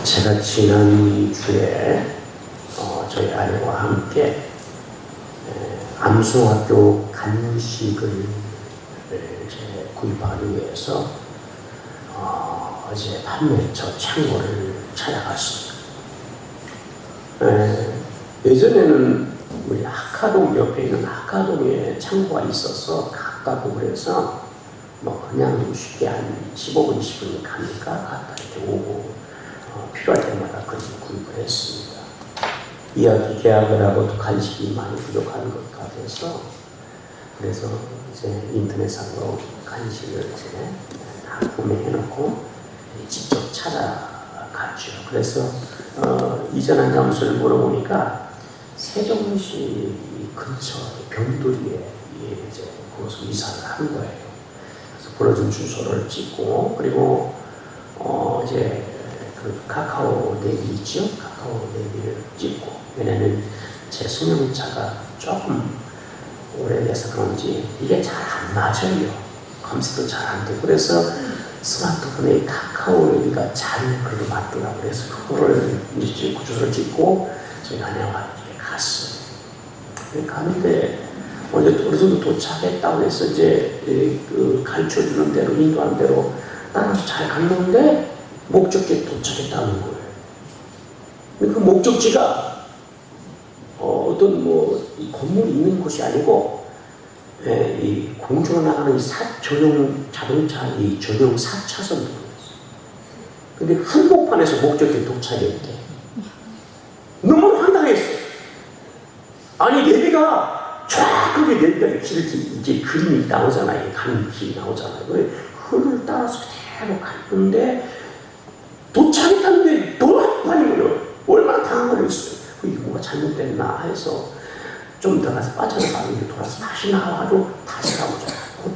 제가 지난주에 저희 아내와 함께 암송학교 간식을 이제 구입하기 위해서 어제 판매처 창고를 찾아갔습니다. 예전에는 우리 학화동 옆에 있는 학화동에 창고가 있어서 가깝고 그래서 그냥 쉽게 한 15분, 20분 가니까 갔다 이렇게 오고 필요할 때마다 그렇게 구입을 했습니다. 이학기 개학을 하고도 간식이 많이 부족한 것 같아서 그래서 이제 인터넷상으로 간식을 이제 다 구매해놓고 직접 찾아갔죠. 그래서 이전한 장소를 물어보니까 세종시 근처 변두리에 이제 그곳으로 이사를 한 거예요. 그래서 불러준 주소를 찍고 그리고 이제 그 카카오 내비 있죠? 카카오 내비를 찍고 왜냐면 제 승용차가 조금 오래돼서 그런지 이게 잘 안 맞아요. 검색도 잘 안 되고 그래서 스마트폰에 카카오 내비가 잘 그래도 맞더라고요. 그래서 그거를 이제 찍고 주소를 찍고 저희 아내와 이렇게 갔어요. 가는데 어느 정도 도착했다고 해서 이제 그 가르쳐주는 대로 인도하는 대로 따라서 잘 갔는데 목적지에 도착했다는 거예요. 그 목적지가 어떤 이 건물이 있는 곳이 아니고 이 공주로 나가는 전용 자동차 이 전용 4차선 도로였어요. 근데 한복판에서 목적지에 도착했대. 너무 황당했어요. 아니 내비가 쫙 그게 내비가 이렇게 이제 그림이 나오잖아요. 가는 길이 나오잖아요. 그를 따라서 그대로 갔는데 도착했다는데 너무 한판이에요. 얼마나 당황했어요. 이게 뭐가 잘못됐나 해서 좀 들어가서 빠져나가고 이렇게 돌아서 다시 나와가지고 다시 가보자.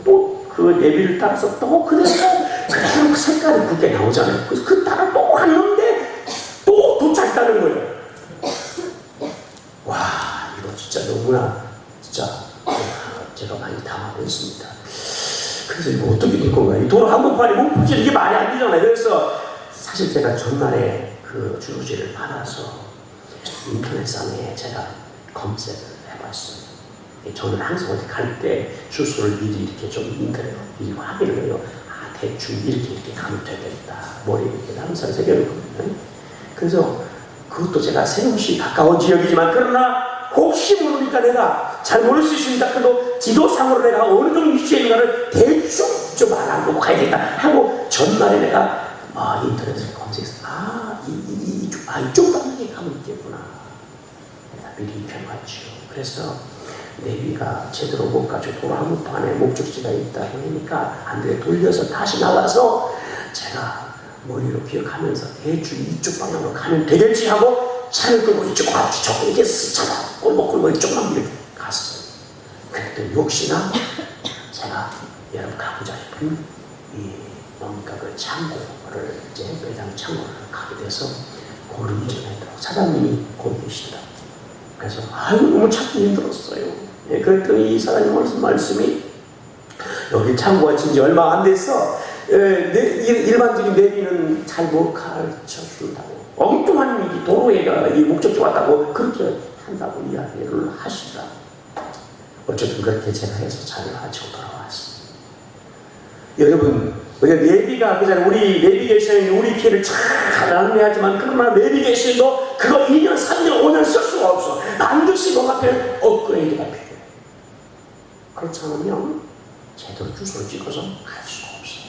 또 그 내비를 따라서 또 그대로 그 색깔이 그게 나오잖아요. 그래서 그 따라 또 갔는데 또 도착했다는 거예요. 와 이거 진짜 너무나 진짜 제가 많이 당황했습니다. 그래서 이거 어떻게 될 건가요? 이 도로 한복판에 목표지 이게 말이 안 되잖아요. 그래서 사실 제가 전날에 그 주소지를 받아서 인터넷상에 제가 검색을 해봤어요. 저는 항상 어디 갈 때 주소를 미리 이렇게 좀 인터넷으로 미리 확인을 해요. 대충 이렇게 가면 되겠다. 머리에 이렇게 항상 새겨놓거든요. 그래서 그것도 제가 세종시 가까운 지역이지만 그러나 혹시 모르니까 내가 잘 모를 수 있습니다. 그래도 지도상으로 내가 어느 정도 위치에 있는가를 대충 좀 알아보고 가야겠다 하고 전날에 내가 인터넷을 검색해서 이쪽 방향에 가면 있겠구나. 내가 미리 입혀놨죠. 그래서 내비가 제대로 못 가지고 도로 한복판에 목적지가 있다고 하니까 안 돼. 돌려서 다시 나와서 제가 머리로 기억하면서 대충 이쪽 방향으로 가면 되겠지 하고 차를 끌고 이쪽으로 가서 이렇게 스쳐 꼴목꼴목 이쪽만 이렇게 갔어요. 그랬더니 역시나 제가 여러분 가보자 싶은 뭔가 그 창고를 이제 매장 창고를 가게 돼서 고를 운전했다고 사장님이 거기 계시더라고요. 그래서 너무 찾기 힘들었어요. 그랬더니 이 사장님 무슨 말씀이 여기 창고가 진지 얼마 안 됐어. 일반적인 내비는 잘 못 가르쳐 준다고. 엉뚱한 이 도로에 이 목적지 왔다고 그렇게 한다고 이야기를 하시더라고요. 어쨌든 그렇게 제가 해서 잘 가지고 돌아왔어요. 여러분, 내비가 그냥 우리 내비게이션이 우리 길을 잘 안내하지만 그러나 내비게이션도 그거 2년, 3년, 5년 쓸 수가 없어. 반드시 뭐 같아요? 업그레이드가 필요해. 그렇지 않으면 제대로 주소를 찍어서 갈 수가 없어요.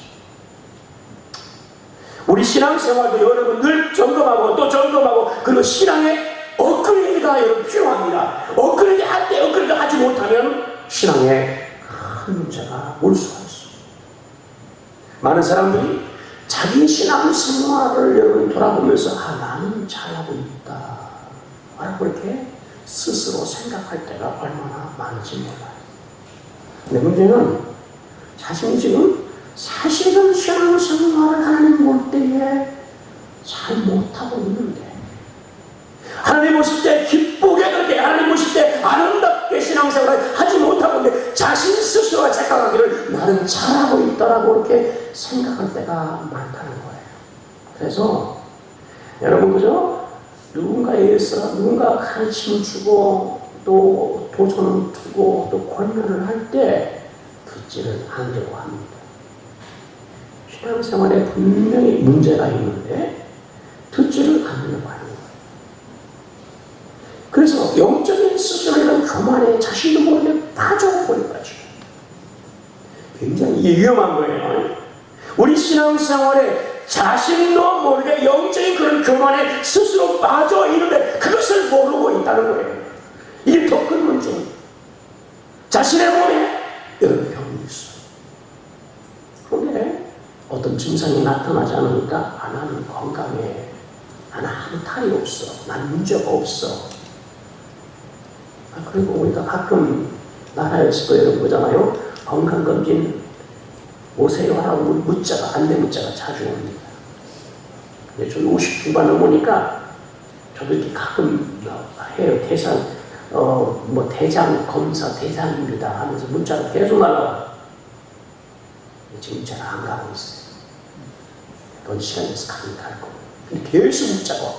우리 신앙생활도 여러분 늘 점검하고 또 점검하고 그리고 신앙의 업그레이드가 여러분 필요합니다. 업그레이드 할 때 업그레이드 하지 못하면 신앙에 큰 문제가 올 수가 있어요. 많은 사람들이 자기 신앙생활을 여러분 돌아보면서 나는 잘하고 있다 라고 이렇게 스스로 생각할 때가 얼마나 많은지 몰라요. 근데 문제는 자신이 지금 사실은 신앙생활을 하나님 볼 때에 잘 못하고 있는데 하나님 보실 때 기쁘게 그렇게 하나님 보실 때 아름답게 신앙생활을 하지 못하고 있는데 자신 스스로가 생각하기를 나는 잘하고 있다라고 이렇게 생각할 때가 많다는 거예요. 그래서 여러분 그죠? 누군가에 의해서 누군가 가르침을 주고 또 도전을 두고 또 권면을 할 때 듣지를 않으려고 합니다. 신앙생활에 분명히 문제가 있는데 듣지를 않으려고 하는 거예요. 그래서 영적인 스스로는 교만에 자신도 모르게 빠져버린 거죠. 굉장히 위험한 거예요. 우리 신앙생활에 자신도 모르게 영적인 그런 교만에 스스로 빠져 있는데 그것을 모르고 있다는 거예요. 이게 더 큰 문제입니다. 자신의 몸에 여러 병이 있어요. 그런데 어떤 증상이 나타나지 않으니까 나는 건강해. 나는 아무 탈이 없어. 난 문제가 없어. 그리고 우리가 가끔 나라에서도 여러분 보잖아요. 건강검진 오세요 하라고 문자가, 안내 문자가 자주 옵니다. 근데 저는 50 중반 넘으니까 저도 이렇게 가끔 해요. 대장 검사 대장입니다 하면서 문자가 계속 날라와요. 지금 제가 안 가고 있어요. 돈 시간이 있어 가긴 갈 거고. 근데 계속 문자가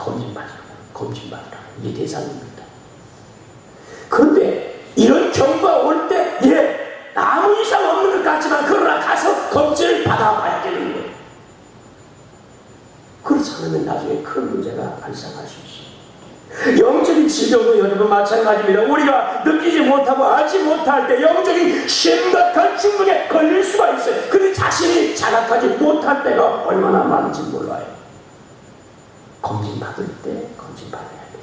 검진받으라고. 이게 대상입니다. 그런데 이런 경우가 올 때, 아무 이상 없는 것 같지만 그러나 가서 검진을 받아봐야 되는 거예요. 그렇지 않으면 나중에 큰 문제가 발생할 수 있어요. 영적인 질병도 여러분 마찬가지입니다. 우리가 느끼지 못하고 알지 못할 때 영적인 심각한 중독에 걸릴 수가 있어요. 근데 자신이 자각하지 못할 때가 얼마나 많은지 몰라요. 검진받을 때 검진받아야 돼요.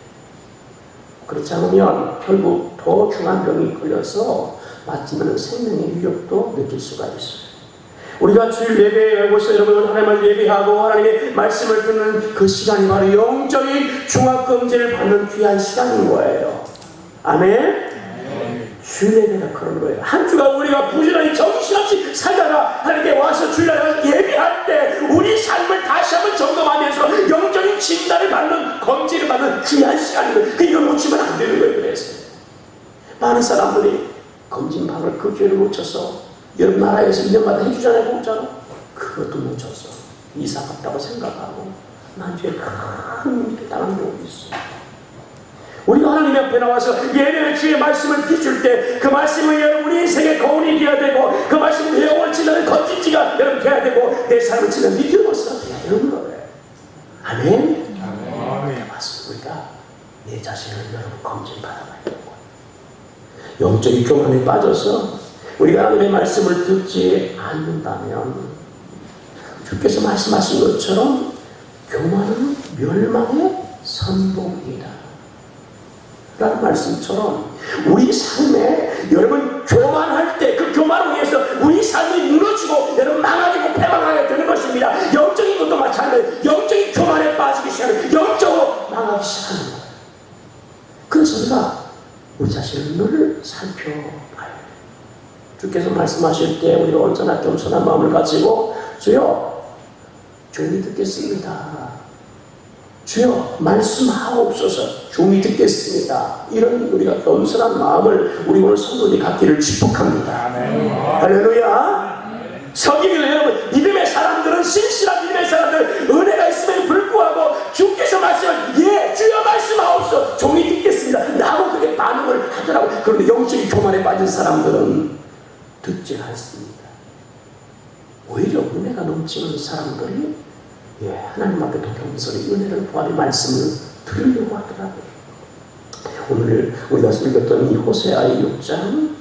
그렇지 않으면 결국 더 중한 병이 걸려서 마치면 생명의 위협도 느낄 수가 있어요. 우리가 주일 예배하고서 여러분 하나님을 예배하고 하나님의 말씀을 듣는 그 시간이 바로 영적인 종합검진을 받는 귀한 시간인 거예요. 아멘? 주일 예배가 그런 거예요. 한 주간 우리가 부지런히 정신없이 살다가 하나님께 와서 주일날 예배할 때 우리 삶을 다시 한번 점검하면서 영적인 진단을 받는, 검진을 받는 귀한 시간인 거예요. 이걸 놓치면 안 되는 거예요. 그래서 많은 사람들이 검진받을 그 기회를 놓쳐서 여러분 나라에서 1년마다 해주잖아요. 공짜로. 그것도 놓쳤어. 이사 갔다고 생각하고 나중에 큰 일을 당한 적이 있어요. 우리가 하나님 앞에 나와서 예배의 주의 말씀을 비출 때 그 말씀은 여러분 우리 인생의 거울이 되어야 되고 그 말씀은 영혼을 찌르는 건진지가 여러분 되어야 되고 내 삶을 찌르는 믿음의 모습이 되어야 되는 거예요. 아멘? 아멘. 맞습니다. 우리가 내 자신을 여러분 검진받아봐야 되는 거예요. 영적인 교만에 빠져서 우리가 하나님의 말씀을 듣지 않는다면 주께서 말씀하신 것처럼 교만은 멸망의 선봉이다 라는 말씀처럼 우리 삶에 여러분 교만할 때 그 교만을 위해서 우리 삶이 무너지고 여러분 망하고 패망하게 되는 것입니다. 영적인 것도 마찬가지예요. 영적인 교만에 빠지기 시작하는 영적으로 망하기 시작하는 거예요. 그래서 우리가 우리 자신을 늘 살펴봐야 해요. 주께서 말씀하실 때 우리가 언제나 겸손한 마음을 가지고 주여 종이 듣겠습니다. 주여 말씀하옵소서 종이 듣겠습니다. 이런 우리가 겸손한 마음을 우리 오늘 성도들이 갖기를 축복합니다. 할렐루야. 성경에 여러분 믿음의 사람들은 신실한 믿음의 사람들 은혜가 있음에도 불구하고 주께서 말씀을 주여 말씀하옵소서 종이 듣겠습니다 라고 그렇게 반응을 하더라고. 그런데 영적인 교만에 빠진 사람들은 듣지 않습니다. 오히려 은혜가 넘치는 사람들이 하나님 앞에 더 겸손히 은혜를 구하는 말씀을 들으려고 하더라고요. 오늘 우리가 읽었던 이 호세아의 6장,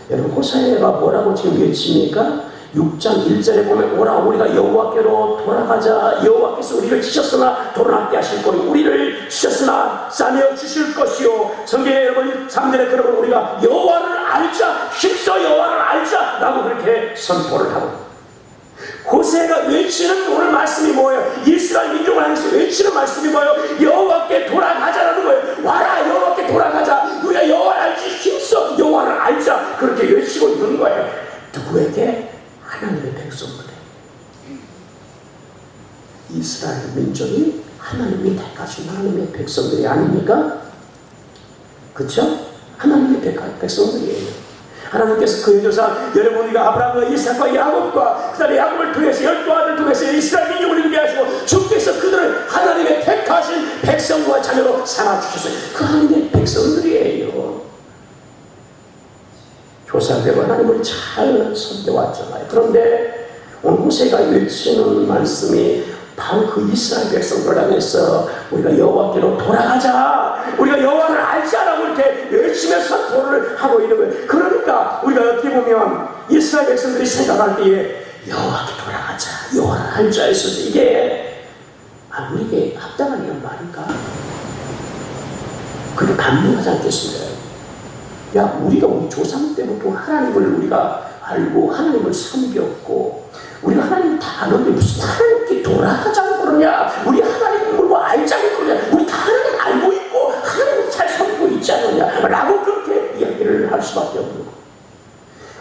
여러분 호세아가 뭐라고 지금 외칩니까? 6장 1절에 보면 오라 우리가 여호와께로 돌아가자. 여호와께서 우리를 치셨으나 돌아가게 하실 거니 우리를 치셨으나 싸매어 주실 것이요. 성경에 여러분 3절에 그러면 우리가 여호와를 알자, 힘써 여호와를 알자 라고 그렇게 선포를 하고, 호세가 외치는 오늘 말씀이 뭐예요? 이스라엘 민족을 향해서 외치는 말씀이 뭐예요? 여호와께 돌아가자라는 거예요. 와라 여호와께 돌아가자. 우리가 여호와를 알지 힘써 여호와를 알자. 그렇게 외치고 있는 거예요. 누구에게? 하나님의 백성들에게. 이스라엘 민족이 하나님이 택하신 하나님의 백성들이 아닙니까? 그렇죠? 하나님의 백성들이에요. 하나님께서 그 여조상 여러분 우리가 아브라함과 이삭과 야곱과 그 다음에 야곱을 통해서 12 아들 통해서 이스라엘 민족을 이루게 하시고 주께서 그들을 하나님의 택하신 자녀로 삼아주셨어요. 그 하나님의 백성들이에요. 조상되고 하나님을 잘 섬겨왔잖아요. 그런데 오늘 호세가 외치는 말씀이 바로 그 이스라엘 백성들 향해서 우리가 여호와께로 돌아가자, 우리가 여호와를 알자라고 이렇게 열심히 선포를 하고 있는 거예요. 그러니까 우리가 어떻게 보면 이스라엘 백성들이 생각할 때에 여호와께 돌아가자, 여호와를 알자 했을 때 이게 우리에게 합당한 이런 말인가? 그게 감동하지 않겠습니까? 야, 우리가 우리 조상 때부터 하나님을 우리가 알고 하나님을 섬겼고 우리가 하나님 다 아는데 무슨 하나님께 돌아가자고 그러냐, 우리 하나님을 뭐 알자고 그러냐, 우리 다 하나님 알고 있고 하나님을 잘 섬기고 있지 않느냐 라고 그렇게 이야기를 할 수밖에 없는 거예요.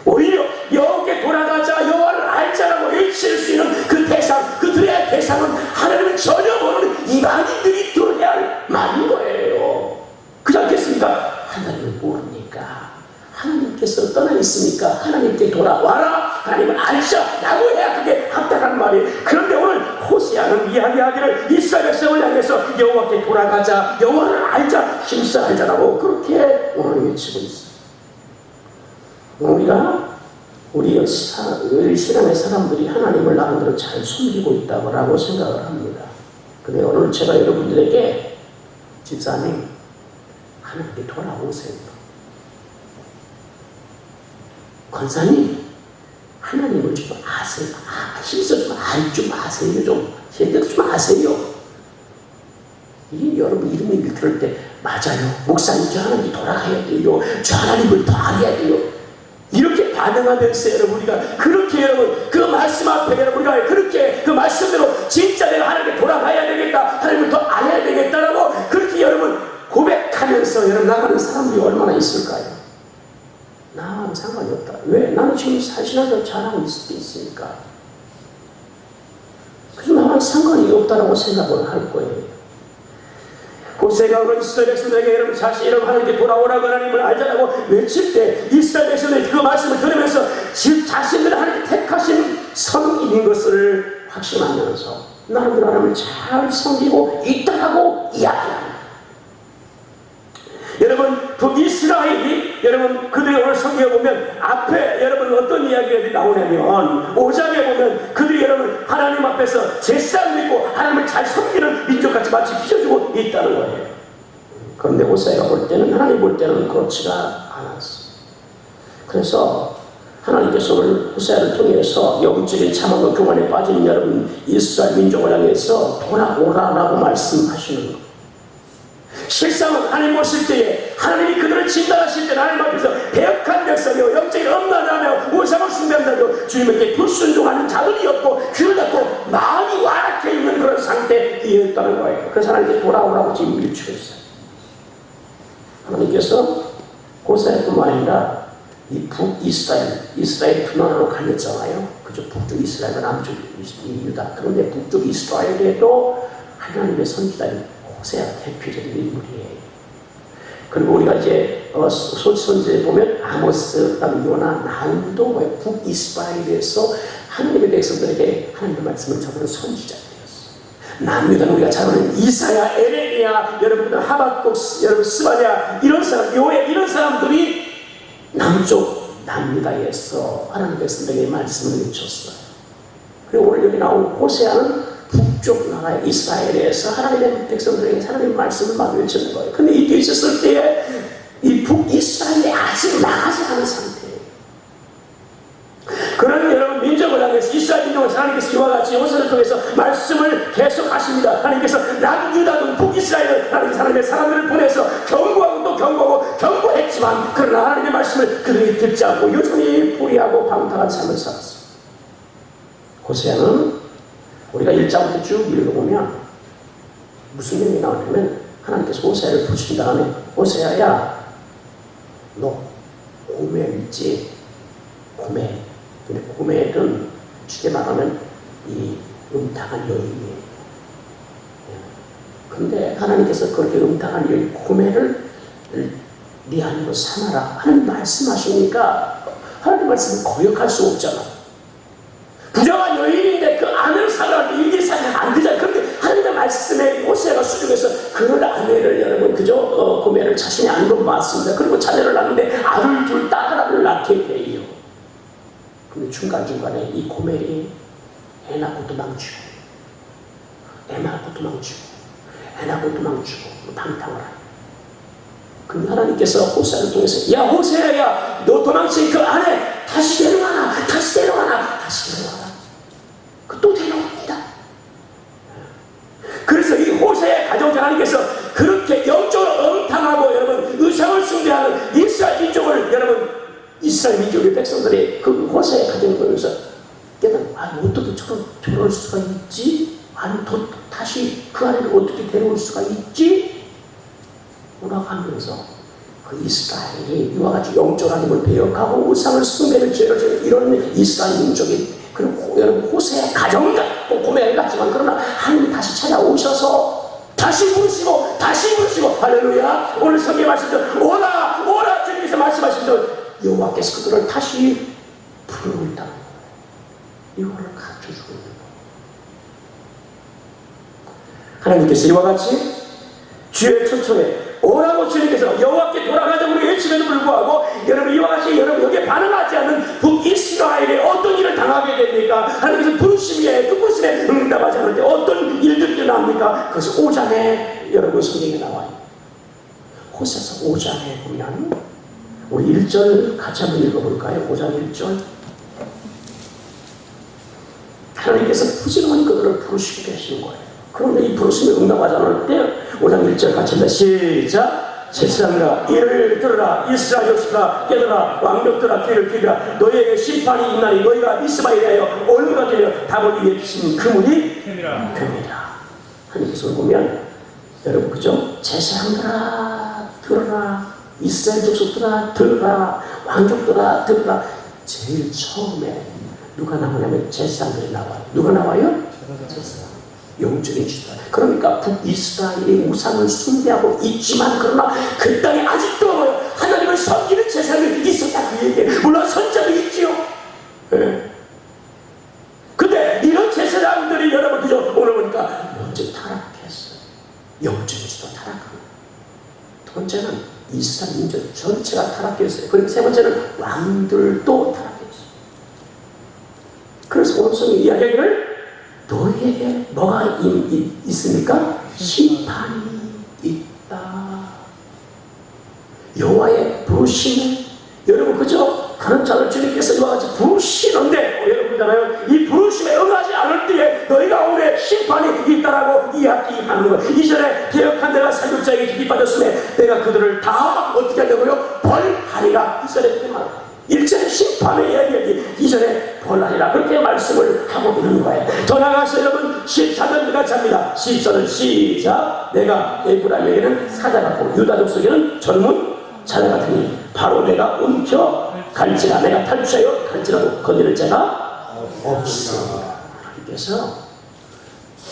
오히려 여호와께 돌아가자, 여호와를 알자라고 외칠 수 있는 그 대상, 그들의 대상은 하나님을 전혀 모르는 이방인들이 들어야 할 말인 거예요. 그렇지 않겠습니까? 하나님을 모르니까, 하나님께서 떠나 있으니까 하나님께 돌아와라, 하나님을 알자 라고 해야 그게 합당한 말이에요. 그런데 오늘 호세아는 이야기하기를 이스라엘 백성을 향해서 여호와께 돌아가자, 여호와를 알자, 힘써 알자라고 그렇게 오늘 외치고 있어요. 우리 신앙의 사람들이 하나님을 나름대로 잘 숨기고 있다고 생각을 합니다. 근데 오늘 제가 여러분들에게, 집사님 하나님께 돌아오세요. 권사님 하나님을 좀 아세요. 힘써 좀 알 좀 아세요. 좀 제대로 좀 아세요. 이게 여러분 이름을 들을 때 맞아요. 목사님 저 하나님 돌아가야 돼요. 저 하나님을 더 알아야 돼요. 이렇게 반응하면서 여러분 우리가 그렇게 여러분 그 말씀 앞에 여러분 우리가 그렇게 그 말씀대로 진짜 내가 하나님께 돌아가야 되겠다, 하나님을 더 알아야 되겠다라고 그렇게 여러분 고백하면서 여러분 나가는 사람들이 얼마나 있을까요? 나하고는 상관이 없다. 왜? 나는 지금 사실은 잘하고 있을 수 있으니까. 그래서 나하고는 상관이 없다라고 생각을 할 거예요. 호세가 오늘 이스라엘 백성들에게 여러분 자신 여러분 하나님께 돌아오라고 하나님을 알자라고 외칠 때 이스라엘 백성들이 그 말씀을 들으면서 자신들 하나님께 택하신 선인인 것을 확신하면서 나름대로 하나님을 잘 섬기고 있다라고 이야기합니다. 여러분 그 이스라엘이 여러분 그들이 오늘 성경에 보면 앞에 여러분 어떤 이야기가 나오냐면 5장에 보면 그들이 여러분 하나님 앞에서 제사를 믿고 하나님을 잘 섬기는 민족같이 마치 빚어주고 있다는 거예요. 그런데 호세가 볼 때는, 하나님 볼 때는 그렇지가 않았어요. 그래서 하나님께서 오늘 호세아를 통해서 영적인 참함과 교만에 빠진 여러분 이스라엘 민족을 향해서 돌아오라라고 말씀하시는 거예요. 실상은 하나님 보실 때에 하나님이 그들을 진단하실 때 하나님 앞에서 배역한 백성이요 영적인 엄란하며 우상을 숭배한다고 주님에게 불순종하는 자들이었고 귀를 닫고 마음이 완악해 있는 그런 상태이었다는 거예요. 그래서 하나님께 돌아오라고 지금 밀치고 있어요. 하나님께서 호세아뿐만 아니라 이 북이스라엘 분화로 갈렸잖아요. 그죠? 북쪽 이스라엘과 남쪽 유다. 그런데 북쪽 이스라엘에도 하나님의 선지자인 호세아가 대표적인 인물이에요. 그리고 우리가 이제 선지에 보면 아모스, 그다음에 요나, 나훔도 북이스라엘에서 하나님의 백성들에게 하나님의 말씀을 전하는 선지자들이었어요. 남유다는 우리가 잘 아는 이사야, 에레미야, 여러분들 하박국, 여러분 스바냐 이런 사람, 요엘 이런 사람들이 남쪽 남유다에서 하나님의 백성들에게 말씀을 외쳤어요. 그리고 오늘 여기 나온 호세아는 북쪽 나라 이스라엘에서 하나님의 백성들에게 하나님의 말씀을 막 외치는 거예요. 근데 이때 있었을 때에 이 북이스라엘이 아직 나가지 않은 상태예요. 그런 여러분 민족을 향해서 이스라엘 민족을 하나님께서 이와 같이 호세를 통해서 말씀을 계속 하십니다. 하나님께서 남유다든 북이스라엘을 하나님의 사람들을 보내서 경고하고 또 경고하고 경고했지만 그러나 하나님의 말씀을 그들이 듣지 않고 여전히 불의하고 방탕한 삶을 살았어요. 호세아는 우리가 1장부터 쭉 읽어보면 무슨 내용이 나오냐면 하나님께서 호세아를 부르신 다음에 호세아야 너 고멜 있지? 고멜. 근데 고멜은 쉽게 말하면 이 음탕한 여인이에요. 근데 하나님께서 그렇게 음탕한 여인 고멜을 네 아내로 삼아라 하나님 말씀하시니까 하나님 말씀을 거역할 수 없잖아. 부정한 여인인데 그 아내를 사랑할 때 일일이 사면 안 되잖아요. 그런데 하나님의 말씀에 호세아가 수중에서 그를 아내를 고멜을 자신이 아는 건 맞습니다. 그리고 자녀를 낳는데 아들 둘, 딸 하나를 낳게 돼요. 근데 중간중간에 이 고멜이 애 낳고 도망치고, 애 낳고 도망치고, 애 낳고 도망치고 방탕을 해요. 그럼 하나님께서 호세를 통해서, 야 호세야, 너 도망친 그 아내 다시 데려와라, 다시 데려와라, 다시 데려와라. 그 또 데려옵니다. 그래서 이 호세의 가정을 하나님께서 그렇게 영적으로 엄탕하고 여러분 의상을 숭배하는 이스라엘 민족을, 여러분 이스라엘 민족의 백성들이 그 호세의 가정을 보면서 깨달은, 아니 어떻게 저럴 수가 있지? 아니 다시 그 아내를 어떻게 데려올 수가 있지? 오락하면서 그 이스라엘이 이와 같이 영적 하나님을 배역하고 우상을 숭배를 죄를 지는 이런 이스라엘 민족이, 그리고 여러분 호세의 가정 같고 고멜 같지만 그러나 하나님이 다시 찾아오셔서 다시 부르시고 다시 부르시고, 할렐루야. 오늘 성경 말씀대로 오라 오라 주님께서 말씀하신 대로 여호와께서 그들을 다시 부르고 있다는 거예요. 이거를 가르쳐주고 있는 거예요. 하나님께서 이와 같이 주의 초청에 오라고 주님께서 여호와께 돌아가자고 외치면서 불구하고 여러분 이와 같이 여러분 여기에 반응하지 않는 북이스라엘에 어떤 일을 당하게 됩니까? 하나님께서 부르심에 그 부르심에 응답하지 않을 때 어떤 일들이 일어납니까? 그것이 5장에 여러분 성경에 나와요. 호세서 5장에 보면 우리 1절 같이 한번 읽어볼까요? 5장 1절. 하나님께서 부지런히 그들을 부르시고 계시는 거예요. 그런데 이 부르심에 응답하지 않을 때 5장 1절 같이 합니다. 시작. 제사장들아 이를 들으라. 이스라엘 족속들아 깨달아. 왕족들아 귀를 기울이라. 너희에게 심판이 있나니 너희가 이스마엘에 대하여 올무가 되려 답을 위해 주신 그물이 됨이라. 하나님께서 보면 여러분 그죠? 제사장들아 들으라. 이스라엘 족속들아 들으라. 왕족들아 들으라. 제일 처음에 누가 나오냐면 제사장들이 나와요. 누가 나와요? 제사장. 영적인 지도자. 그러니까 북이스라엘이 우상을 숭배하고 있지만 그러나 그 땅에 아직도 하나님을 섬기는 제사장이 있었다 그 얘기예요. 물론 선자도 있지요. 네. 근데 이런 제사장들이 여러분 그죠? 오늘 보니까 먼저 타락했어요. 영적인 지도가 타락합니다. 두 번째는 이스라엘 민족 전체가 타락했어요. 그리고 세 번째는 왕들도 타락했어요. 그래서 오늘 성경 이야기를 너희에게 뭐가 있습니까? 심판이 있다. 여호와의 부르심을 여러분 그죠? 그런 자를 주님께서 이와 같이 부르시는데 여러분 있잖아요. 이 부르심에 응하지 않을 때에 너희가 오늘 심판이 있다라고 이야기하는 거예요. 이전에 개혁한 내가 사육자에게 기피 빠졌음에 내가 그들을 다 어떻게 하려고요? 벌하리라. 이전에 그 말. 1절에 심판의 이야기, 2절에 벌하리라. 그렇게 말씀을 하고 있는 거예요. 더 나아가서 여러분 14절 같이 합니다. 14절 시작. 내가 에브라임에게는 사자 같고 유다 족속에는 젊은 자녀 같으니 바로 내가 움켜 갈지라. 내가 탈취하여 갈지라도 건드릴 자가 없습니다. 하나님께서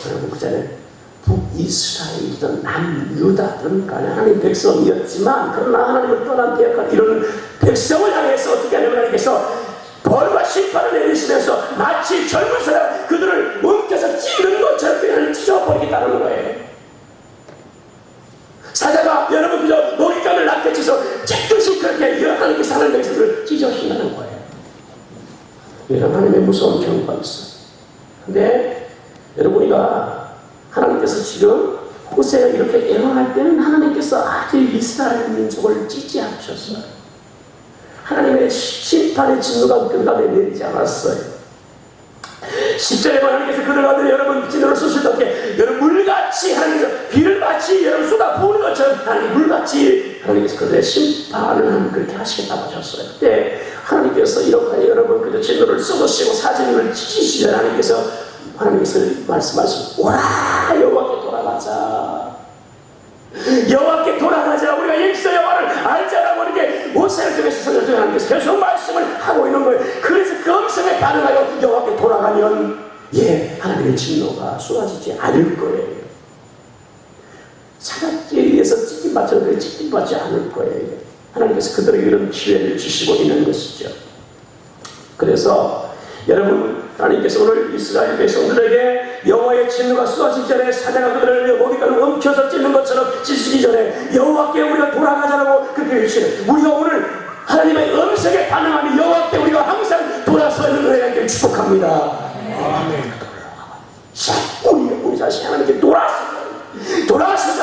여러분 그 전에 북이스라엘이든 남유다든 간에 하나님 백성이었지만 그러나 하나님을 떠난 대역한 이런 백성을 향해서 어떻게 하냐면 하나님께서 벌과 심판을 내리시면서 마치 젊은 사람 그들을 움켜서 찌는 것처럼 그냥 찢어버리겠다는 거예요. 사자가 여러분 그저 먹잇감을 낮게 찢어서 찢듯이 그렇게 하나님께서 하나님 백성들을 찢어신다는 거예요. 이런 하나님의 무서운 경우가 있어요. 근데 여러분이가 하나님께서 지금 호세가 이렇게 애원할 때는 하나님께서 아주 이스라엘 민족을 찌찌하셨어요. 하나님의 심판의 진노가 그 가운데 내리지 않았어요. 10절에 하나님께서 그들 가운데 여러분 진노를 쏘실 때 여러분 물같이 하나님께서 비를 마치 여러분 쏟아 부으는 것처럼 하나님 물같이 하나님께서 그들의 심판을 그렇게 하시겠다고 하셨어요. 그때 하나님께서 이렇게 여러분 그저 진노를 쏟으시고 사진을 찢으시자 하나님께서 말씀하시고 오라 여호와께 돌아가자. 여호와께 돌아가자. 우리가 역사 여호와를 알자라고 이렇게 모세를 통해서 선을 하나님께서 계속 말씀을 하고 있는 거예요. 그래서 그 음성에 반응하여 여호와께 돌아가면 하나님의 진노가 쏟아지지 않을 거예요. 사자에 의해서 찢김받처럼 찢김받지 않을 거예요. 하나님께서 그들에게 이런 기회를 주시고 있는 것이죠. 그래서 여러분 하나님께서 오늘 이스라엘 백성들에게 여호와의 진노가 쏟아지기 전에 사자가 그들을 먹잇감을 움켜서 찢는 것처럼 찢기 전에 여호와께 우리가 돌아가 계시는 우리가 오늘 하나님의 음성에 반응하며 여호와께 우리가 항상 돌아서 있는 은혜를 축복합니다. 아멘. 자꾸 우리 자신이 하나님께 돌아서서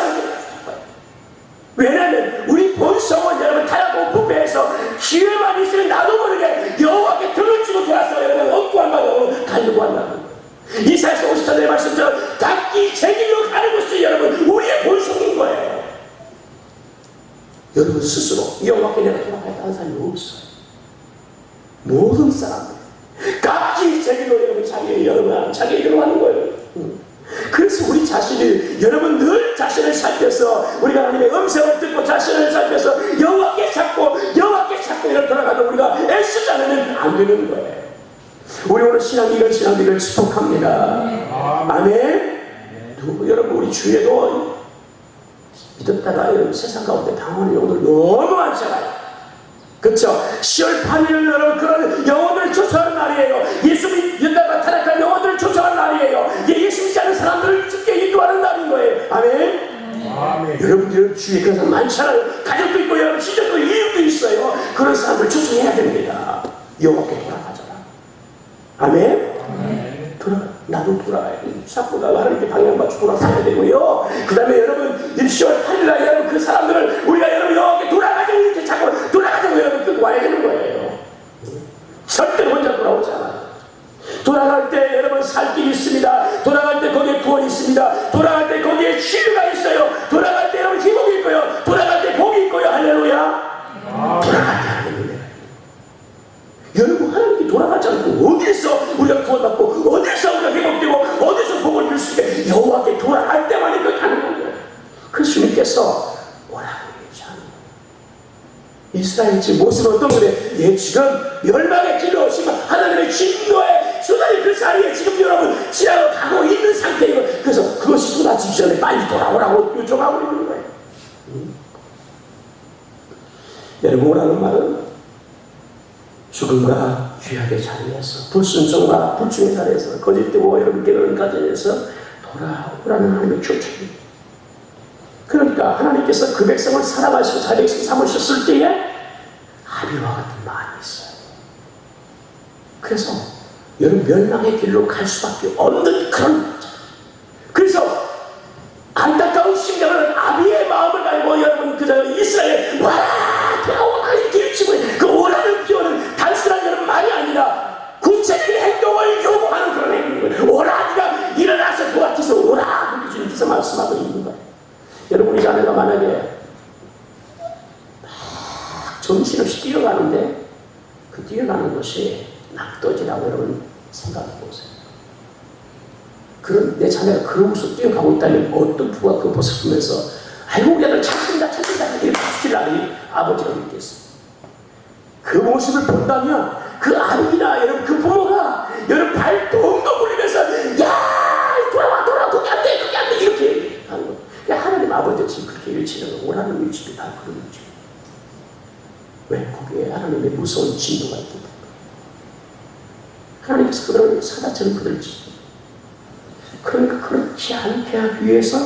왜냐하면 우리 본성은 여러분 타락하고 부패해서 기회만 있으면 나도 모르게 여호와께 등을 주고 돌아서 여러분 얻고 한다고 가려고 한다는 거예요. 이사야서 54절의 말씀처럼 각기 제 길로 가는 것이 여러분 우리의 본성인 거예요. 여러분 스스로 여호와께 내가 돌아가야 하는 사람이 없어요. 모든 사람들 각기 제 길로 여러분 자기의 길로 하는 거예요. 그래서 우리 자신이 여러분 늘 자신을 살펴서 우리가 하나님의 음성을 듣고 자신을 살펴서 여호와께 찾고 이렇게 돌아가도 우리가 애쓰지 않으면 안 되는 거예요. 우리 오늘 이런 신앙들을 축복합니다. 아멘. 여러분 우리 주위에도 믿었다가 여러분 세상 가운데 당하는 영혼들 너무 많잖아요. 그렇죠? 10월 8일은 여러분 그런 영혼들을 쫓아가는 날이에요. 예수 믿다가 타락한 영혼들을 쫓아가는 날이에요. 예수 믿지 않는 사람들을 죽게 인도하는 날인 거예요. 아멘. 아멘. 여러분들 주위에 그런 사람 많잖아요. 가족도 있고 여러분 친척도 이웃도 있어요. 그런 사람들 초청해야 됩니다. 여호와께 돌아가잖아. 아멘. 나도 돌아가야 돼. 자꾸 나가 하나님께 방향 맞추고 돌아서야 되고요. 그 다음에 여러분 10월 8일날 여러분 그 사람들을 우리가 여러분 여호와께 돌아가자고 이렇게 자꾸 돌아가자고 여러분 끌고 와야 되는 거예요. 절대로 혼자 돌아오지 않아요. 돌아갈 때 여러분 살 길이 있습니다. 돌아갈 때 거기에 구원이 있습니다. 돌아갈 때 거기에 치유가 있어요. 돌아갈 때 여러분 기복이 있고요. 돌아갈 때 복이 있고요. 할렐루야. 돌아갈 때 하나님의 여러분 하나님께 돌아가지 않고 어디서 우리가 구원받고 어디서 우리가 회복되고 어디서 복을 누릴 수 있게 여호와께 돌아갈 때만 이렇게 가는 거예요. 그래서 주님께서 뭐라고 얘기하는 거예요. 이스라엘 지금 모습은 어떤 거예요? 얘 지금 멸망의 길로 오시면 하나님의 진노에 쏟아질 그 사이에 지금 여러분 지나가고 있는 상태이고 그래서 그것이 쏟아지기 전에 빨리 돌아오라고 요청하고 있는 거예요. 여러분 오라는 말은 죽음과 죄악의 자리에서 불순종과 불충의 자리에서 거짓되고 여러분 깨달은 가정에서 돌아오라는 하나님의 초청입니다. 그러니까 하나님께서 그 백성을 사랑하시고 자기 백성 삼으셨을 때에 아비와 같은 마음이 있어요. 그래서 여러분 멸망의 길로 갈 수밖에 없는 그런 그래서 안타까운 심령은 아비의 마음을 가지고 여러분 그저 이스라엘 돌아오라 이렇게 치고 그 오라는 표현은 단순한 여러분 말이 아니라 구체적인 행동을 요구하는 그런 행동이에요. 오라 네가 일어나서 도와줘서 오라 그렇게 주님께서 말씀하고 있는 거예요. 여러분 우리 자녀가 만약에 막 정신없이 뛰어가는데 그 뛰어가는 것이 낙도지라고 여러분 생각해 보세요. 그런 내 자녀가 그런 모습 뛰어가고 있다면 어떤 부가 그 모습을 보면서 아이고 우리 아들 찾습니다 이렇게 박수치려는 아버지가 있겠어요. 그 모습을 본다면 그 아이나 여러분 그 부모가 여러분 발동도 굴리면서 야 돌아와 그게 안 돼 이렇게 하는 거예요. 하나님 아버지가 지금 그렇게 외치는 거 오라는 외치기 다 그런 거죠. 왜? 거기에 하나님의 무서운 진도가 있기 때문에 하나님께서 그들을 사자처럼 그들을 지키고 그러니까 그렇지 않게 하기 위해서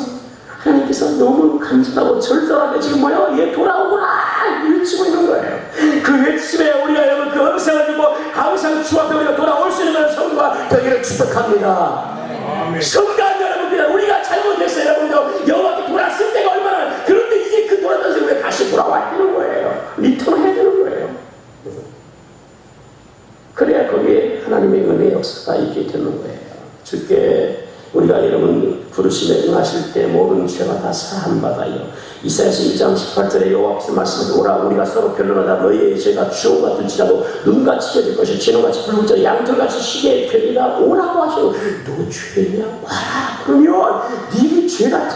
하나님께서 너무 간절하고 절절하게 지금 뭐야? 얘 돌아오구나! 외치고 있는 거예요. 그 외침에 우리가 여러분 그 음성을 듣고 항상 주 앞에 우리가 돌아올 수 있는 성과 되기를 축복합니다. 성간 여러분 그냥 우리가 잘못했어요. 여러분도 여호와께 돌아왔을 때가 얼마나 그런데 이제 그 돌아다서 우리가 다시 돌아와야 되는 거예요. 리턴해야 되는 거예요. 그래야 거기에 하나님의 은혜의 역사가 있게 되는 거예요. 주께 우리가 여러분 부르심에 응하실 때 모든 죄가 다 사함받아요. 이사야서 1장 18절에 여호와께서 말씀하시되 오라 우리가 서로 변론하다 너희의 죄가 주홍 같을지라도 눈같이 젖을 것이 진홍같이 붉을지라 양털같이 시계에 되리라 오라고 하시고 너 죄냐 와라 그러면 네 죄가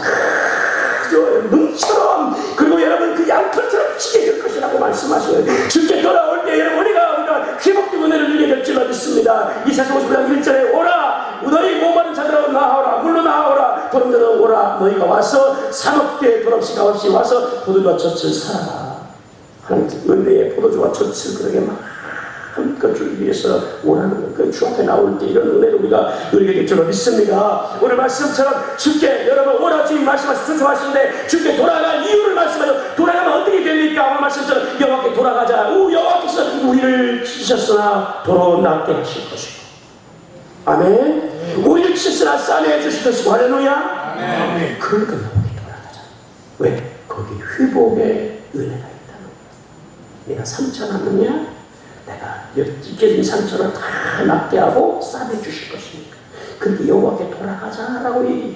눈처럼 그리고 여러분 그 양털처럼 시계에 될 것이라고 말씀하시고요. 주께 돌아올 때 여러분 우리가 회복된 은혜를 누리게 될 줄로 믿습니다. 이사야서 55장 1절에 오라 너희 목마른 자들아 나아오라 물로 나아오라 도름자들아 오라 너희가 와서 사먹되 돌없이 값없이 와서 포도주와 젖을 사라. 하나님 은혜의 포도주와 젖을 그렇게 마음껏 주기 위해서 오라는 그 주 앞에 나올 때 이런 은혜를 우리가 누리게 될 줄로 믿습니다. 오늘 말씀처럼 주께 여러분 오라 주님 말씀하시고 조심하시는데 주께 돌아갈 이유를 말씀하셔 돌아가면 어떻게 됩니까? 오늘 말씀처럼 여호와께 돌아가자. 여호와께서 우리를 치셨으나 도로 낫게 하실 것이고, 아멘. 우리를 치셨으나 싸매해 주실 것이고, 할렐루야. 아멘. 그러니까 여호와께 돌아가자. 왜? 거기 회복의 은혜가 있다는 거야. 내가 상처났느냐? 내가 찢겨진 상처를 다 낫게 하고 싸매 주실 것이니까. 그렇게 여호와께 돌아가자라고 얘기해.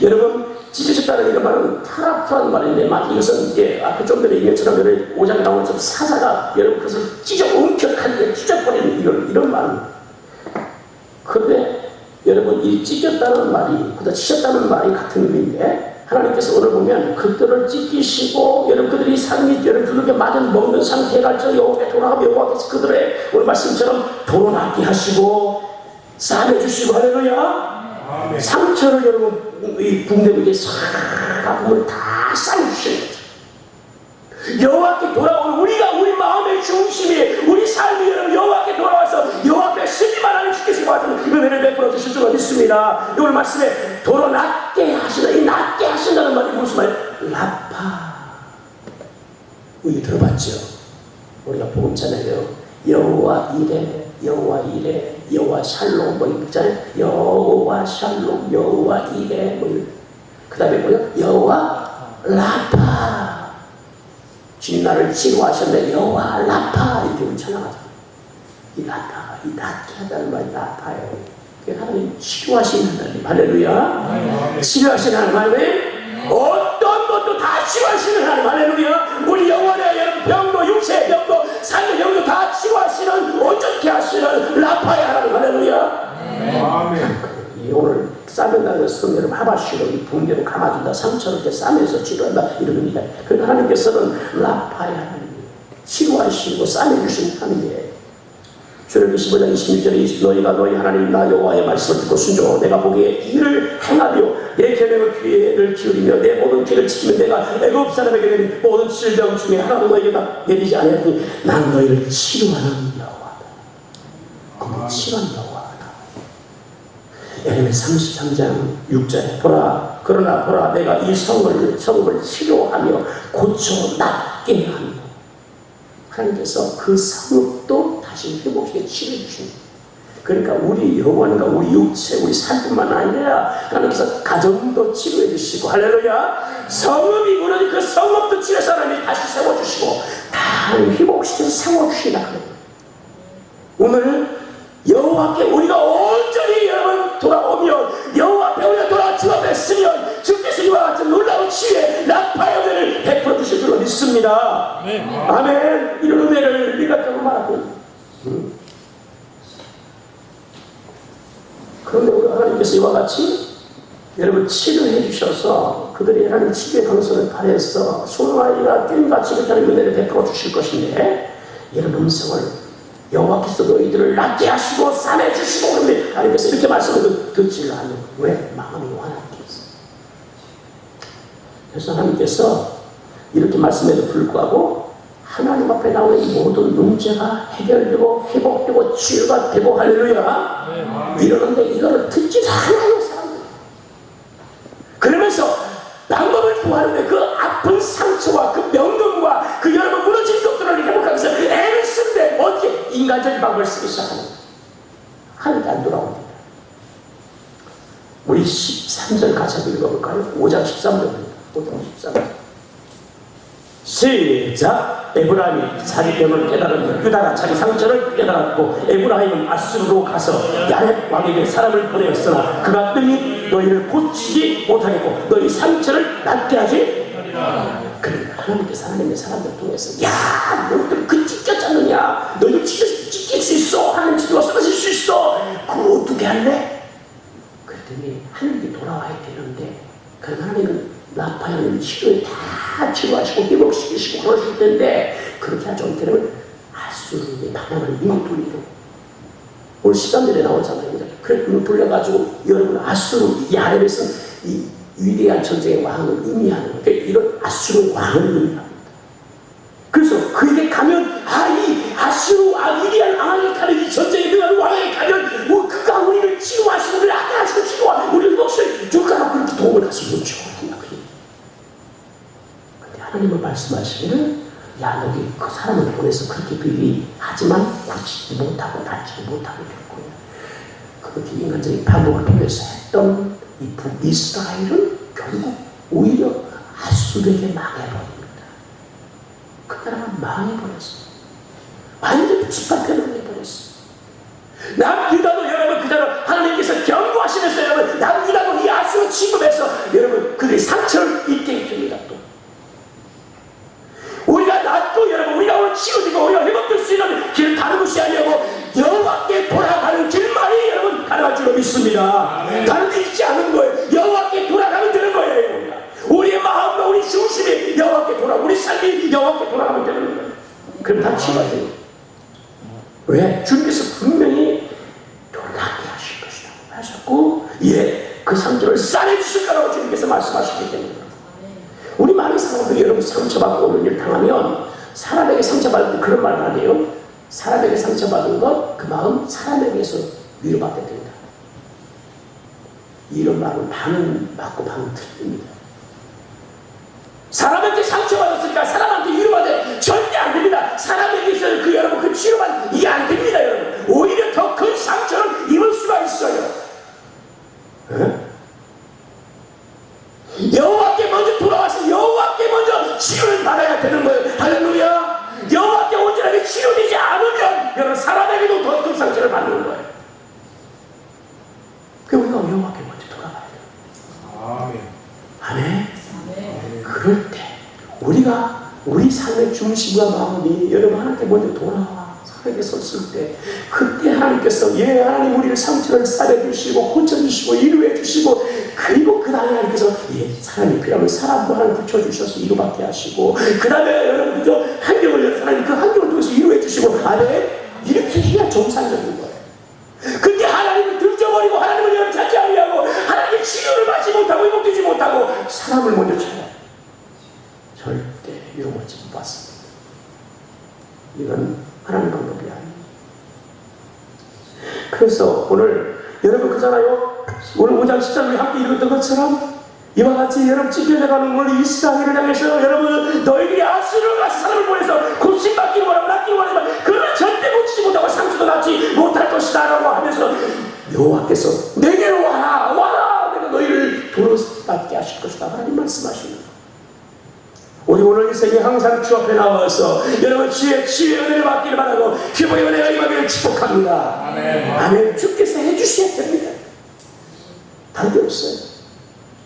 여러분, 찢어졌다는 이런 말은 타락한 말인데, 이것은 이제 앞에 좀 전에 얘기한 것처럼 5장에 나오는 좀 사자가 여러분 그것을 움켜쥐는 찢어버리는 이런 말입니다. 그런데 여러분, 이 찢겼다는 말이 그다 찢었다는 말이 같은 의미인데, 하나님께서 오늘 보면 그들을 찢기시고 여러분 그들이 삶이 여러분 그렇게 맞은 먹는 상태에 갈쳐 여호와께 돌아가며 여호와께서 그들의 오늘 말씀처럼 도로 낫게 하시고 싸매 주시고, 할렐루야. 아멘. 상처를 여러분 이 붕대에게 싹 아픔을 다 싸주시는 거죠. 여호와께 돌아오는 우리 마음의 중심이 우리 삶이 여러분 여호와께 돌아와서 여호와께 쓰기만 하는 주께서 같은 은혜를 베풀어 주실 줄 믿습니다. 오늘 말씀에 도로 낫게 하신다. 이 낫게 하신다는 말이 무슨 말이에요? 라파. 우리 들어봤죠? 우리가 복음 전에요. 여호와 이레, 여호와 이레, 여호와 샬롬 뭐 있잖아요. 여호와 샬롬, 여호와 이레 뭐. 그 다음에 뭐요? 여호와 라파. 주님 나를 치료하셨네. 여호와 라파. 이렇게 우리 찬양하잖아요. 이 라파, 이 낫게 하다는 말이 라파예요. 하나님 치료하시는 하나님. 할렐루야. 치료하시는 하나님. 어떤 것도 다 치료하시는 하나님. 할렐루야. 우리 영혼의 여러분 병도 육체의 병도 삶의 병도 다 치료하시는 온전케 하시는 라파의 하나님. 할렐루야. 아멘. 오늘 싸맨다는 여러분 하바시로 이 붕대를 감아준다. 상처를 이렇게 싸매서 치료한다. 이런 의미다. 그 하나님께서는 라파의 하나님, 치료하시고 싸매주시는 하나님이에요. 출애굽기 15장 26절에 너희가 너희 하나님 나 여호와의 말씀을 듣고 순종하고 내가 보기에 이를 행하며 내 계명의 귀를 기울이며 내 모든 길을 지키며 내가 애굽 사람에게 내린 모든 질병 중에 하나도 너에게 내리지 아니하니 난 너희를 치료하는 여호와다. 거기 치료하는 여호와다. 에레미야 33장 6절에 그러나 보라 내가 이 성을 치료하며 고쳐 낫게 하며, 하나님께서 그 성읍도 다시 회복시켜 치료해 주십니다. 그러니까 우리 영혼과 우리 육체 우리 삶뿐만 아니라 하나님께서 가정도 치료해 주시고, 할렐루야. 성읍이 무너진 그 성읍도 치료해서 하나님이 다시 세워주시고 다 회복시켜서 세워주시다. 오늘 여호와께 우리가 온전히 여러분 돌아오면, 여호와 앞에 우리가 돌아와 주 앞에 쓰면 주께서 이와 같은 놀라운 치유의 라파의 은혜를 베풀어 주실 줄로 믿습니다. 아멘. 이런 은혜를 우리가 좀 말하고, 그런데 우리 하나님께서 이와 같이 여러분 치료해 주셔서 그들이 하나님 치유의 강선을 발해서 소아이가 뜀같이 그렇게 은혜를 베풀어 주실 것인데, 이런 음성을 여호와께서 너희들을 낫게 하시고 싸매 주시고, 그런데 하나님께서 이렇게 말씀을 듣지를 않는 거예요. 왜? 마음이 완악해 있어요. 그래서 하나님께서 이렇게 말씀에도 불구하고 하나님 앞에 나오는 모든 문제가 해결되고 회복되고 치유가 되고, 할렐루야. 이러는데 이거를 듣지 않아요, 사람들이. 그러면서 방법을 구하는데 그 아픈 상처와 그 명령과 그 여러분 무너진 것들을 회복하기 위해서 애를 쓰는데 어떻게 인간적인 방법을 쓰기 시작하는 거예요. 하늘도 안 돌아옵니다. 우리 13절 같이 한번 읽어볼까요? 5장 13절입니다. 5장 13절 시작. 에브라임이 자기 병을 깨달으며 유다가 자기 상처를 깨달았고, 에브라임은 아수르로 가서 야렙 왕에게 사람을 보내었으나 그가 능히 너희를 고치지 못하겠고 너희 상처를 낫게 하지. 그러니까 하나님께서 하나님의 사람들 통해서 야 너희들 그 찢겼지 않느냐, 너희들 찢길 수 있어, 하나님 찢겨 쓰러질 수 있어, 그거 어떻게 할래? 그랬더니 하나님이 돌아와야 되는데, 그럼 하나님은 라파의 하나님 치료에 다 치료하시고 회복시키시고 그러실 텐데, 그렇게 하지 않게는 아수르의 방향을 이미 돌리고, 오늘 13절에 나오잖아요. 그래 눈을 돌려가지고 여러분 아수르 이 아랍에서는 이 위대한 전쟁의 왕을 의미하는 거예요. 그러니까 이런 아수르 왕을 의미합니다. 그래서 그에게 가면 이 아수르 위대한 왕에게 가는 이 전쟁의 위대한 왕에게 가면 그가 우리를 치료하시고 우리를 아까하시고 치료하시고 우리를 목소리 줄까라 그렇게 도움을 하시면 좋아요. 근데 하나님은 말씀하시기를 야 너기 그 사람을 보내서 그렇게 비리하지만 고치지 못하고 낫지 못하게 될 거야. 그렇게 인간적인 반복을 통해서 했던 이 북이스라엘은 결국 오히려 아수르에게 망해버립니다. 그 나라가 망해버렸어. 완전히 짓밟혀 망해버렸어. 남유다도 여러분 그대로 하나님께서 경고하시면서 여러분 남유다도 이 아수르 침범해서 여러분 그들이 상처를 입게 해줍니다. 또 우리가 낫고 여러분 우리가 오늘 치료되고 우리가 회복될 수 있는 길을 다른 것이 아니고 여호와께 돌아가는 길만이 여러분 가능할 줄로 믿습니다. 다른 데 있지 않은 거예요. 여호와께 돌아가면 되는 거예요. 우리의 마음과 우리 중심이 여호와께 돌아가고 우리 삶이 여호와께 돌아가면 되는 거예요. 그럼 다 치유가 돼요. 왜? 주님께서 분명히 놀랍게 하실 것이라고 하셨고 그 상처를 싸내주실 거라고 주님께서 말씀하시기 때문에 우리 많은 사람들이 여러분 상처받고 오는 일 당하면 사람에게 상처받을 때 그런 말을 하네요. 사람에게 상처받은 것 그 마음 사람에게서 위로받게 됩니다. 이런 말은 반은 맞고 반은 틀립니다. 사람한테 상처받았으니까 사람한테 위로받아야 절대 안 됩니다. 사람에게 있어서 여러분 그 치료만 이게 안 됩니다. 여러분 오히려 더 큰 상처를 입을 수가 있어요. 여호와께 먼저 돌아와서 여호와께 먼저 치료를 받아야 되는 거예요. 할렐루야. 여호와께 온전하게 치료되지 않으면 여러분 사람에게도 더 큰 상처를 받는 거예요. 그래서 우리가 여호와께 먼저 돌아가야 돼요. 아멘. 그럴 때 우리가 우리 삶의 중심과 마음이 여러분 하나님께 먼저 돌아와 하나님께 섰을 때 그때 하나님께서 하나님 우리를 상처를 싸매주시고 고쳐주시고 위로해주시고 그리고 그 다음에 하나님께서 사람이 필요하면 사람도 하나님 붙여주셔서 위로받게 하시고 그 다음에 여러분 그저 환경을 하나님 그 환경을 통해서 위로해주시고 이렇게 해야 정상적인 거예요. 근데 하나님을 들져버리고 하나님을 여러분 찾지 않으려고 하나님의 치료를 받지 못하고 회복되지 못하고 사람을 먼저 찾아요. 절대 위로받지 못받습니다. 이건 하나님 방법이 아니에요. 그래서 오늘 여러분 그잖아요. 오늘 5장 10장 우리 함께 읽었던 것처럼 이와 같이 여러분 찢겨져가는 오늘 이스라엘을 향해서 여러분 너희들이 아수르를 가서 사람을 보내서 고침받기를 원하고 낫기를 원하지만 그러면 절대 고치지 못하고 상처도 낫지 못할 것이다 라고 하면서 여호와께서 내게로 와라 내가 너희를 도로받게 하실 것이다 하나님 말씀하시는 거예요. 우리 오늘 인생이 항상 주 앞에 나와서 여러분 주의 은혜를 받기를 바라고 기뻐의 은혜가 임하기를 축복합니다. 아멘. 주께서 해주셔야 됩니다. 다른 게 없어요.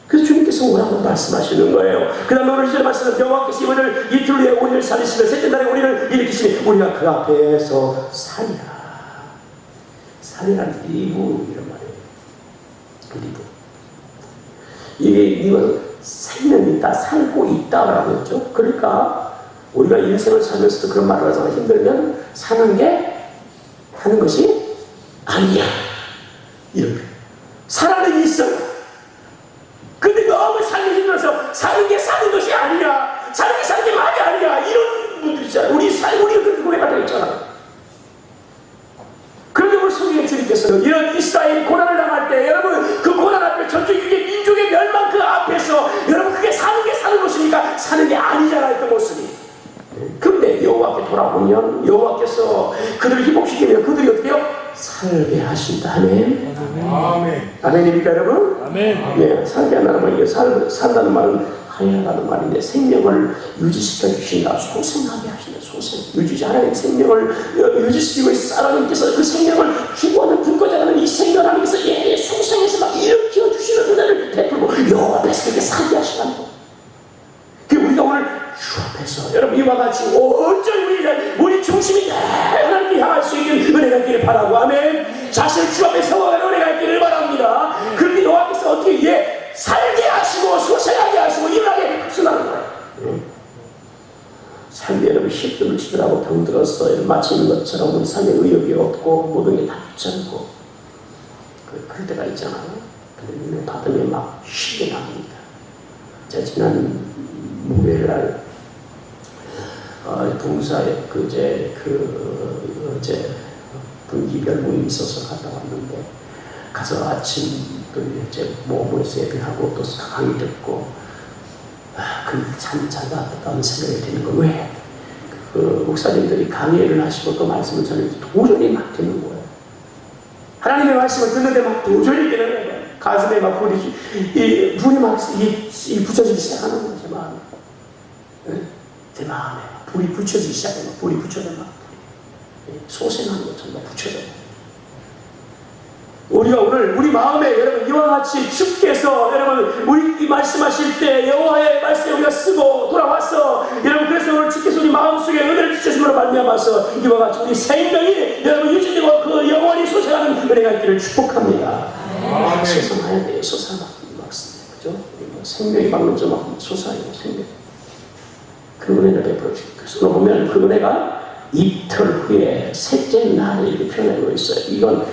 그래서 주님께서 오라고 말씀하시는 거예요. 그 다음에 오늘 이제 말씀은 여호와께서 오늘 이틀 후에 우리를 살리시며 셋째 날에 우리를 일으키시니 우리가 그 앞에서 살리라. 살리라는 리부 이런 말이에요. 리부. 이게 생명이 있다, 살고 있다라고 했죠. 그러니까 우리가 인생을 살면서도 그런 말을 하잖아요. 힘들면 사는 게 하는 것이 아니야. 이렇게 사람은 있어요. 근데 너무 살기 힘들어서 사는 게 사는 것이 아니야. 사는 게 말이 아니야. 이런 분들 있잖아요. 우리가 그렇게 고백하고 있잖아요. 그런데 우리 성경의 주님께서는 이런 이스라엘이 고난을 당할 때 여러분 그 고난 앞에 전적 민족의 멸망 그 앞에서 여러분 그게 사는 게 사는 것이니까 사는 게 아니잖아 했던 모습이. 그런데 여호와께 돌아오면 여호와께서 그들을 회복시키며 그들이 어떻게 해요? 살게 하신다. 아멘. 아멘입니까 여러분? 아멘. 네, 살게 한다는 말이 산다는 말은 하야라는 말인데 생명을 유지시켜 주신다. 소생하게 하신다. 소생. 하나님 생명을 유지시키고 있어. 하나님께서 그 생명을 죽어가는 굶고자가는 이 생명 하나님께서 소생해서 막 일으켜 주시는 은혜를 베풀고 여호와 앞에서 그렇게 살게 하신다는 거. 우리가 오늘 주 앞에서 여러분 이와 같이 온전히 우리 중심이 하나님께 향할 수 있는 은혜가 있기를 바라고 아멘. 자신을 주 앞에 서가는 은혜가 있기를 바랍니다. 그렇게 여호와께서 어떻게 살게 하시고 소생하게 하시고 일어나게 하시는 거예요. 삶이 여러분 힘들을 치더라고 병들었어 마치는 것처럼 우리 삶에 의욕이 없고 모든 게 다 귀찮고 그럴 때가 있잖아요. 근데 눈에 받으면 막 쉬게 납니다. 제가 지난 목요일날 동사에 어제 분기별 모임이 있어서 갔다 왔는데 가서 아침 또 이제 모험에서 예배하고 또 강의 듣고 참 안타까운 생각이 드는 거. 왜? 그 목사님들이 강의를 하시고 또 말씀을 전하는데 도전이 막 되는 거예요. 하나님의 말씀을 듣는데 막 도전이 되는 거예요. 가슴에 막 불이 막 붙여지기 시작하는 거예요. 제 마음에. 네? 제 마음에 불이 붙여지기 시작해요. 불이 붙여져 막 소생하는 것처럼 막 붙여져요. 우리가 오늘 우리 마음에 여러분 이와 같이 주께서 여러분 우리 말씀하실 때 여호와의 말씀에 우리가 쓰고 돌아와서 여러분 그래서 오늘 주께서 우리 마음속에 은혜를 주셔심으로 말미암아서 이와 같이 우리 생명이 여러분 유지되고 그 영원히 솟아가는 은혜가 있기를 축복합니다. 솟아나야 돼요. 솟아나는 막습니다. 그죠? 생명이 방금서 막 솟아요. 생명. 그 은혜를 베풀어 주시고 그래서 오늘 보면 그 은혜가 이틀 후에 셋째 날에 이렇게 표현하고 있어요. 이건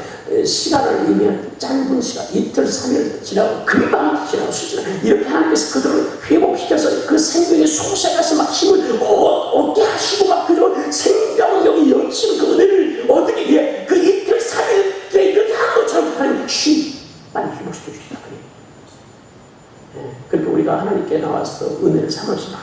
시간을 의미하는 짧은 시간, 이틀, 3일 지나고 금방 지나고 수지나 이렇게 하나님께서 그들을 회복시켜서 그 생명의 솟아가서 막 힘을 얻게 하시고 막 그저 생명력이 넘치는 그 은혜를 어떻게 그 이틀, 3일 때 이렇게 하는 것처럼 하나님 빨리 회복시켜 주시다 그래요. 그러니까 우리가 하나님께 나와서 은혜를 삼아서 막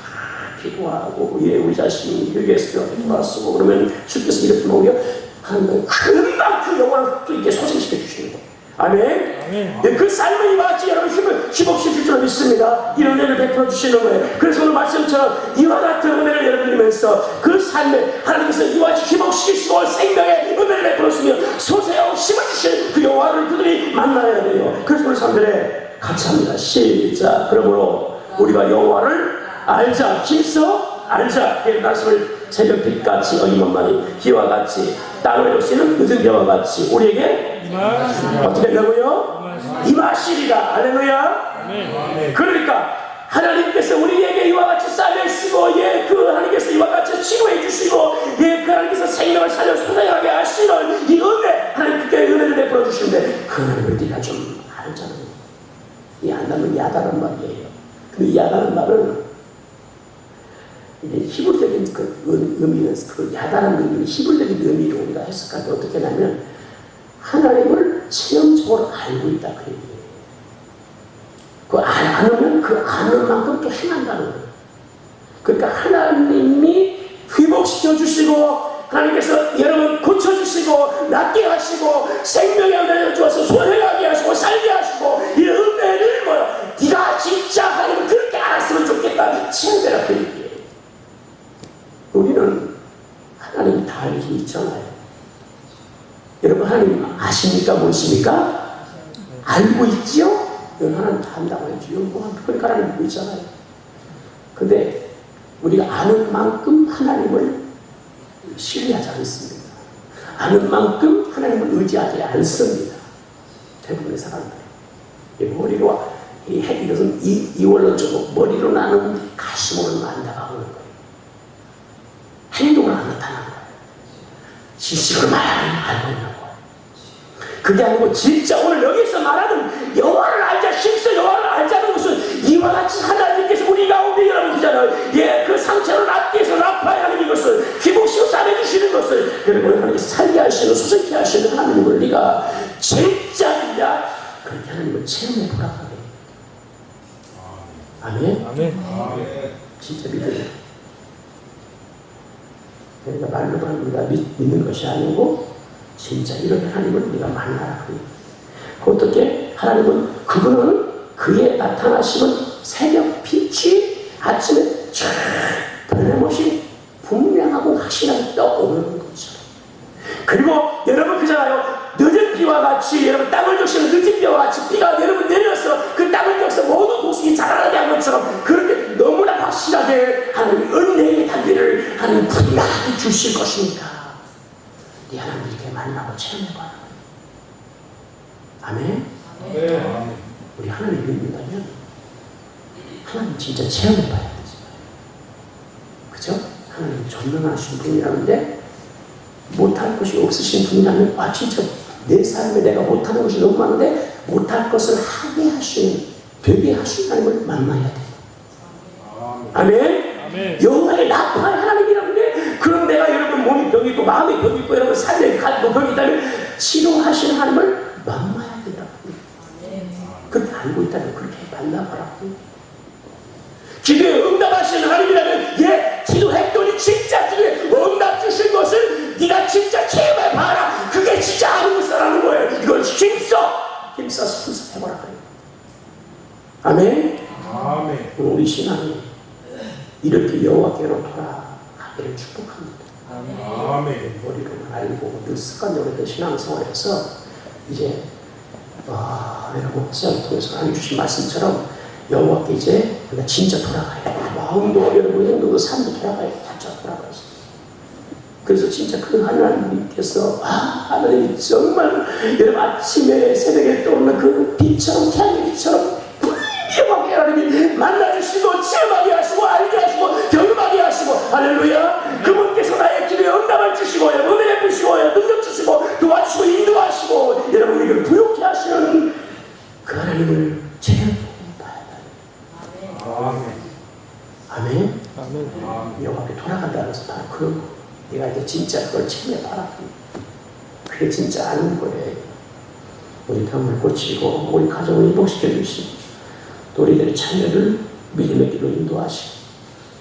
기도하고 우리 자신이 회개해서 돌아서고 그러면 주께서 이렇게 먹으면 하나님은 금방 그 영혼을 또 이렇게 소생시켜 주시는 거예요. 아멘. 네, 그 삶을 이와 같이 여러분 힘을 회복시켜 줄 줄 믿습니다. 이 은혜를 베풀어 주시는 거예요. 그래서 오늘 말씀처럼 이와 같은 은혜를 여러분 드리면서 그 삶에 하나님께서 이와 같이 회복시키시고 생명의 은혜를 베풀어 주시며 소생하고 힘을 주시는 그 영혼을 그들이 만나야 돼요. 그래서 우리 사람들의 같이 합니다. 시작. 그러므로 우리가 여호와를 알자. 힘써 알자. 그 말씀을 새벽빛같이 어김없나니 비와 같이 땅을 여시는 늦은 비와 같이 우리에게 어떻게 된다고요? 임하시리라. 할렐루야. 그러니까 하나님께서 우리에게 이와 같이 쌓여있고 그 하나님께서 이와 같이 치료해 주시고 그 하나님께서 생명을 살려 솟아나게 하시는 이 은혜 하나님께 은혜를 베풀어 주시는데 그 은혜를 네가 좀 알잖아요. 이 안다면 야다란 말이에요. 그 야다란 말은 히브리적인 그 의미는 그 야다라는 의미는 히브리적인 의미로 우리가 해석할 때 어떻게 하냐면 하나님을 체험적으로 알고 있다 그 얘기예요. 그 아는 그 아는 만큼 또 행한다는 거예요. 그러니까 하나님이 회복시켜 주시고 하나님께서 여러분 고쳐주시고 낫게 하시고 생명의 은혜를 주어서 소생하게 하시고 살게 하시고 이 은혜를 네가 진짜 하나님을 그렇게 알았으면 좋겠다 체험해라 그 얘기예요. 우리는 하나님 다 알고 있잖아요. 여러분 하나님 아십니까? 모르십니까? 알고 있지요? 하나님 다 안다고 해야지. 그러니까 하나님 알고 있잖아요. 근데 우리가 아는 만큼 하나님을 신뢰하지 않습니다. 아는 만큼 하나님을 의지하지 않습니다. 대부분의 사람들. 머리로 이것은 이원론적으로 머리로 나는 가슴으로 안 다가오는 거예요. 행동을 안 나타나는 거예요. 실식으로만 알고 있는 거예요. 그게 아니고 진짜 오늘 여기서 말하는 여호와를 알자, 힘써 여호와를 알자는 것은 이와 같이 하나님께서 우리 가운데 여러분 그잖아요. 그 상처를 낫게 해서 라파에 하는 이것을 회복시켜 싸매주시는 것을 여러분 하나님께서 살게 하시는 소생케 하시는 하나님을 네가 진짜이냐 그렇게 하나님을 체험해 보라고 해요. 아멘. 아멘. 진짜 믿어요. 그러니까 말로만 우리가 믿는 것이 아니고 진짜 이렇게 하나님을 우리가 만나라. 어떻게 하나님은 그분은 그의 나타나심은 새벽 빛이 아침에 쫙 변함없이 분명하고 확실하게 떠오르는 것처럼. 그리고 여러분 그잖아요. 늦은 비와 같이 여러분 땅을 적시는 늦은 비와 같이 비가 여러분 내려서 그 땅을 적셔서 모든 곡식이 자라나게 한 것처럼 그렇게 너무나 확실하게 하나님 은혜의 단비를 하나님 분명하게 주실 것이니까 네 하나님 이렇게 만나고 체험해봐. 아멘. 우리 하나님 믿는다면 하나님 진짜 체험해봐야 되지. 그죠? 하나님 전능하신 분이라는데 못할 것이 없으신 분이라면 진짜 내 삶에 내가 못하는 것이 너무 많은데 못할 것을 하게 하시는 되게 하시는 하나님을 만나야 돼. 아멘. 여호와의 나팔 하나님이라는데 그럼 내가 여러분 몸이 병이 있고 마음이 병이 있고 여러분 삶에 가지고 병이 있다면 치료하시는 하나님을 만나야 된다고. 그렇게 알고 있다면 그렇게 만나보라고. 기도에 응답하시는 하나님이라면 기도했더니 진짜 기도에 응답 주신 것을 네가 진짜 체험해봐라. 그게 진짜 한국 사라는 거예요. 이걸 힘써서 해보라 그래요. 아멘. 아멘. 우리 신앙이 이렇게 여호와께로 돌아가기를 축복합니다. 아멘. 머리로만 알고 늘 습관적으로 신앙생활에서 이제 여러분 시작을 통해서 하나님 주신 말씀처럼 여호와께 이제 우리가 진짜 돌아가요. 마음도 여러분 행동도 삶도 돌아가요. 진짜 돌아가요. 그래서 진짜 그 하나님께서 하나님이 정말 여러분 아침에 새벽에 떠오르는 그 빛처럼 태양의 빛처럼 불리하게 하나님이 만나주시고 체험하게 하시고 알게 하시고 경험하게 하시고 할렐루야. 그분께서 나의 기도에 응답을 주시고 은혜 베푸시고 능력 주시고 도와주시고 인도하시고 여러분 이걸 부욕케 하시는 그 하나님을 체험해봐야 돼요. 아멘. 아멘. 여호와께 돌아간다는 것은 바로 그 내가 이제 진짜 그걸 체험해봐라. 그게 진짜 아는 거예요. 우리 병을 고치고 우리 가정을 회복시켜 주시고 또 우리들의 자녀를 믿음의 길로 인도하시고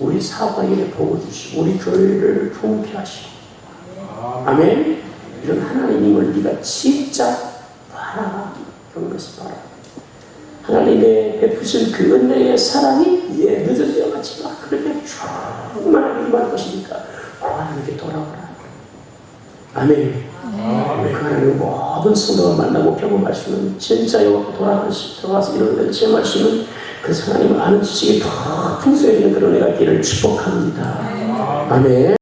우리 사업과 일에 보고 주시고 우리 교회를 통쾌 하시고 아멘. 이런 하나님을 네가 진짜 봐라. 그런 것을 봐라. 하나님의 베푸신 그 은혜의 사랑이 늦은 때와 같이 막 그렇게 충만하게 임할 것이니까 그 하나님께 돌아오라. 아멘. 그 하나님의 모든 성도가 만나고 경험할 수 있는 진짜 여호와께 돌아가서 이런 걸 체험할 수 있는 그 하나님을 아는 지식이 더 풍성해지는 그런 은혜가 있기를 축복합니다. 아멘.